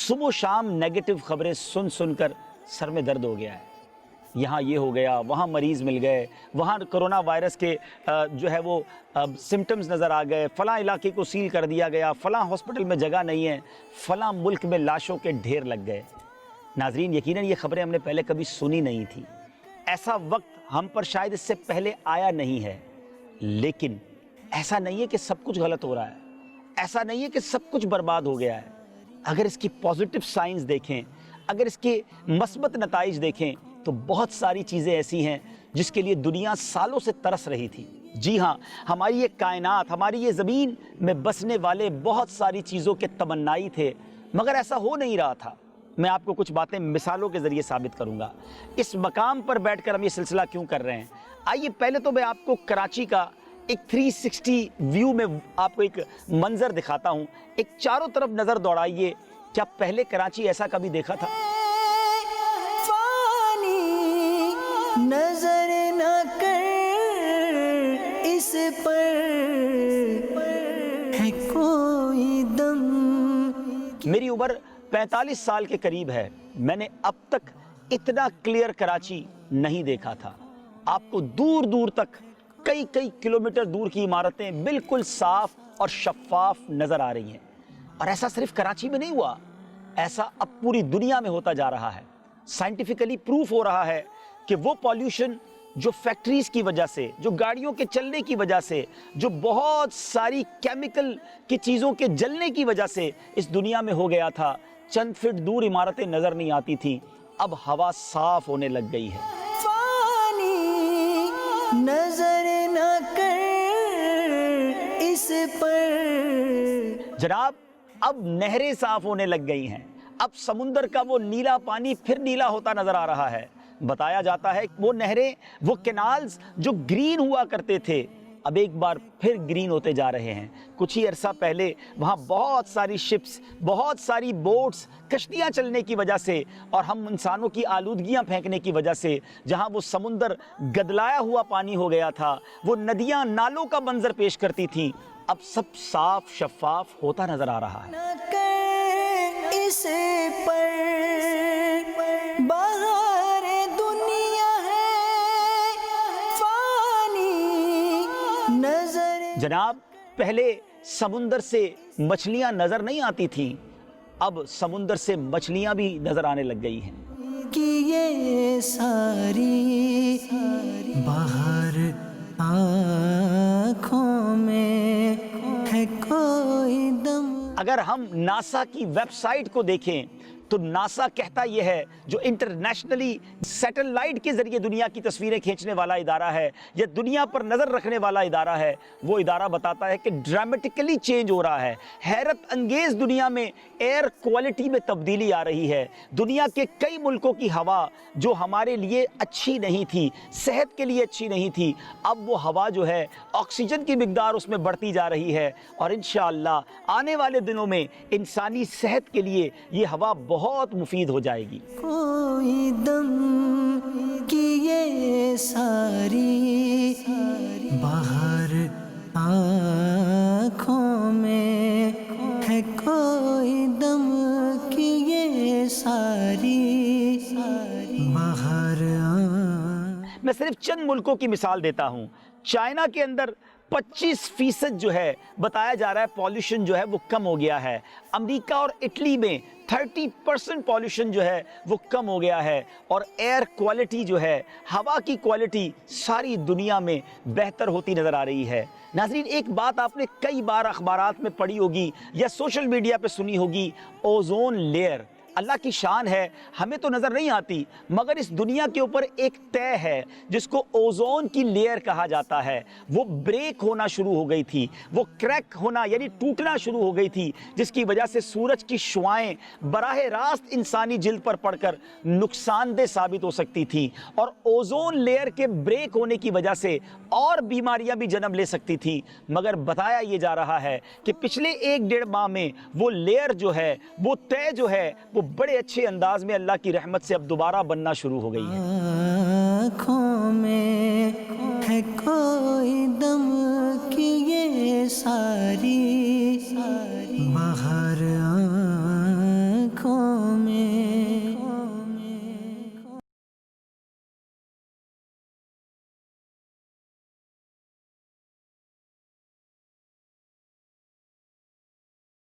صبح و شام نیگیٹو خبریں سن سن کر سر میں درد ہو گیا ہے. یہاں یہ ہو گیا، وہاں مریض مل گئے، وہاں کرونا وائرس کے جو ہے وہ سمٹمز نظر آ گئے، فلاں علاقے کو سیل کر دیا گیا، فلاں ہاسپٹل میں جگہ نہیں ہے، فلاں ملک میں لاشوں کے ڈھیر لگ گئے. ناظرین یقیناً یہ خبریں ہم نے پہلے کبھی سنی نہیں تھی. ایسا وقت ہم پر شاید اس سے پہلے آیا نہیں ہے. لیکن ایسا نہیں ہے کہ سب کچھ غلط ہو رہا ہے، ایسا نہیں ہے کہ سب کچھ برباد ہو گیا ہے. اگر اس کی پازیٹیو سائنس دیکھیں، اگر اس کے مثبت نتائج دیکھیں تو بہت ساری چیزیں ایسی ہیں جس کے لیے دنیا سالوں سے ترس رہی تھی. جی ہاں، ہماری یہ کائنات، ہماری یہ زمین میں بسنے والے بہت ساری چیزوں کے تمنائی تھے، مگر ایسا ہو نہیں رہا تھا. میں آپ کو کچھ باتیں مثالوں کے ذریعے ثابت کروں گا. اس مقام پر بیٹھ کر ہم یہ سلسلہ کیوں کر رہے ہیں؟ آئیے پہلے تو میں آپ کو کراچی کا ایک 360 ویو میں آپ کو ایک منظر دکھاتا ہوں. ایک چاروں طرف نظر دوڑائیے. کیا پہلے کراچی ایسا کبھی دیکھا تھا؟ نظر نہ کر اس پر ہے کوئی دم. میری عمر 45 سال کے قریب ہے. میں نے اب تک اتنا کلیئر کراچی نہیں دیکھا تھا. آپ کو دور دور تک کئی کلومیٹر دور کی عمارتیں بالکل صاف اور شفاف نظر آ رہی ہیں. اور ایسا صرف کراچی میں نہیں ہوا، ایسا اب پوری دنیا میں ہوتا جا رہا ہے. سائنٹیفکلی پروف ہو رہا ہے کہ وہ پولیوشن جو فیکٹریز کی وجہ سے، جو گاڑیوں کے چلنے کی وجہ سے، جو بہت ساری کیمیکل کی چیزوں کے جلنے کی وجہ سے اس دنیا میں ہو گیا تھا. چند فٹ دور عمارتیں نظر نہیں آتی تھی، اب ہوا صاف ہونے لگ گئی ہے. فانی نظر نہ کر اس پر. جناب اب نہریں صاف ہونے لگ گئی ہیں. اب سمندر کا وہ نیلا پانی پھر نیلا ہوتا نظر آ رہا ہے. بتایا جاتا ہے وہ نہریں، وہ کینالز جو گرین ہوا کرتے تھے، اب ایک بار پھر گرین ہوتے جا رہے ہیں. کچھ ہی عرصہ پہلے وہاں بہت ساری شپس، بہت ساری بوٹس، کشتیاں چلنے کی وجہ سے اور ہم انسانوں کی آلودگیاں پھینکنے کی وجہ سے جہاں وہ سمندر گدلایا ہوا پانی ہو گیا تھا، وہ ندیاں نالوں کا منظر پیش کرتی تھیں، اب سب صاف شفاف ہوتا نظر آ رہا ہے. نہ کر اس پر بہار دنیا ہے فانی نظر. جناب پہلے سمندر سے مچھلیاں نظر نہیں آتی تھیں، اب سمندر سے مچھلیاں بھی نظر آنے لگ گئی ہیں. کہ یہ ساری باہر آنکھوں میں ہے کوئی دم. اگر ہم ناسا کی ویب سائٹ کو دیکھیں تو ناسا کہتا یہ ہے، جو انٹرنیشنلی سیٹلائٹ کے ذریعے دنیا کی تصویریں کھینچنے والا ادارہ ہے یا دنیا پر نظر رکھنے والا ادارہ ہے، وہ ادارہ بتاتا ہے کہ ڈرامیٹکلی چینج ہو رہا ہے. حیرت انگیز دنیا میں ایئر کوالٹی میں تبدیلی آ رہی ہے. دنیا کے کئی ملکوں کی ہوا جو ہمارے لیے اچھی نہیں تھی، صحت کے لیے اچھی نہیں تھی، اب وہ ہوا جو ہے آکسیجن کی مقدار اس میں بڑھتی جا رہی ہے. اور انشاءاللہ آنے والے دنوں میں انسانی صحت کے لیے یہ ہوا بہت مفید ہو جائے گی. کوئی دم کہ یہ ساری باہر آنکھوں میں ہے کوئی دم کہ یہ ساری باہر. میں صرف چند ملکوں کی مثال دیتا ہوں. چائنا کے اندر 25% جو ہے بتایا جا رہا ہے پولیوشن جو ہے وہ کم ہو گیا ہے. امریکہ اور اٹلی میں 30% پولیوشن جو ہے وہ کم ہو گیا ہے. اور ایئر کوالٹی جو ہے، ہوا کی کوالٹی ساری دنیا میں بہتر ہوتی نظر آ رہی ہے. ناظرین ایک بات آپ نے کئی بار اخبارات میں پڑھی ہوگی یا سوشل میڈیا پہ سنی ہوگی، اوزون لیئر. اللہ کی شان ہے، ہمیں تو نظر نہیں آتی مگر اس دنیا کے اوپر ایک طے ہے جس کو اوزون کی لیئر کہا جاتا ہے. وہ بریک ہونا شروع ہو گئی تھی، وہ کریک ہونا یعنی ٹوٹنا شروع ہو گئی تھی، جس کی وجہ سے سورج کی شعاعیں براہ راست انسانی جلد پر پڑ کر نقصان دہ ثابت ہو سکتی تھی. اور اوزون لیئر کے بریک ہونے کی وجہ سے اور بیماریاں بھی جنم لے سکتی تھی. مگر بتایا یہ جا رہا ہے کہ پچھلے 1-1.5 ماہ میں وہ لیئر جو ہے، وہ طے جو ہے، وہ بڑے اچھے انداز میں اللہ کی رحمت سے اب دوبارہ بننا شروع ہو گئی ہے. آنکھوں میں ہے کوئی دم کہ یہ ساری باہر